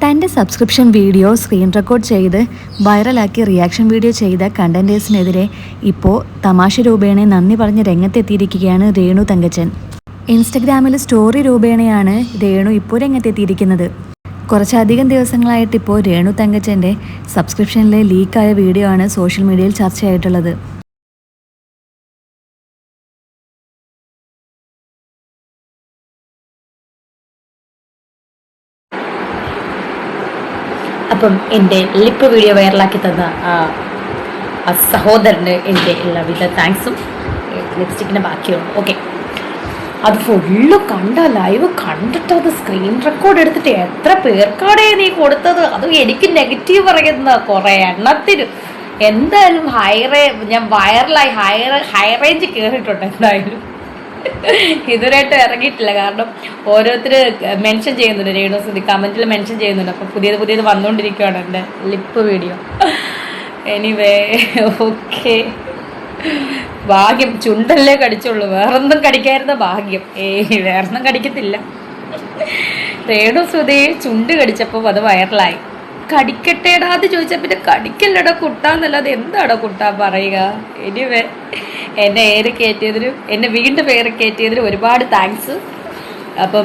തൻ്റെ subscription video screen record ചെയ്ത് വൈറലാക്കി reaction video ചെയ്ത കണ്ടൻറ്റേഴ്സിനെതിരെ ഇപ്പോൾ തമാശ രൂപേണ നന്ദി പറഞ്ഞ് രംഗത്തെത്തിയിരിക്കുകയാണ് രേണു തങ്കച്ചൻ. ഇൻസ്റ്റഗ്രാമിൽ സ്റ്റോറി രൂപേണയാണ് രേണു ഇപ്പോൾ രംഗത്തെത്തിയിരിക്കുന്നത്. കുറച്ചധികം ദിവസങ്ങളായിട്ട് ഇപ്പോൾ രേണു തങ്കച്ചൻ്റെ സബ്സ്ക്രിപ്ഷനിലെ ലീക്കായ വീഡിയോ ആണ് സോഷ്യൽ മീഡിയയിൽ ചർച്ചയായിട്ടുള്ളത്. അപ്പം എൻ്റെ ലിപ്പ് വീഡിയോ വൈറലാക്കി തന്ന ആ സഹോദരന് എൻ്റെ എല്ലാവിധ താങ്ക്സും. ലിപ്സ്റ്റിക്കിൻ്റെ ബാക്കിയുള്ളൂ. ഓക്കെ, അത് ഫുള്ള് കണ്ട ലൈവ് കണ്ടിട്ട് അത് സ്ക്രീൻ റെക്കോർഡ് എടുത്തിട്ട് എത്ര പേർക്കാടേ നീ കൊടുത്തത്? അതും എനിക്ക് നെഗറ്റീവ് പറയുന്ന കുറേ എണ്ണത്തിന്. എന്തായാലും ഞാൻ വൈറലായി ഹൈ റേഞ്ച് കയറിയിട്ടുണ്ട്. എന്തായാലും ഇതുവരെയായിട്ട് ഇറങ്ങിയിട്ടില്ല. കാരണം ഓരോരുത്തർ മെൻഷൻ ചെയ്യുന്നുണ്ട്, രേണുസുതി കമൻറ്റിൽ മെൻഷൻ ചെയ്യുന്നുണ്ട്. അപ്പോൾ പുതിയത് വന്നുകൊണ്ടിരിക്കുകയാണ് എൻ്റെ ലിപ്പ് വീഡിയോ. എനിവേ, ഓക്കെ, ഭാഗ്യം ചുണ്ടല്ലേ കടിച്ചുള്ളൂ, വേറൊന്നും കടിക്കായിരുന്ന ഭാഗ്യം. വേറൊന്നും കടിക്കത്തില്ല. രേണുസുതി ചുണ്ട് കടിച്ചപ്പോൾ അത് വൈറലായി. കടിക്കട്ടേടാ അത് ചോദിച്ചാൽ പിന്നെ കടിക്കല്ലടാ കുട്ടാന്നല്ലാതെ എന്താടാ കുട്ടാ പറയുക. എനിവേ, എന്നെ വീണ്ടും പേര് കയറ്റിയതിന് ഒരുപാട് താങ്ക്സ്. അപ്പം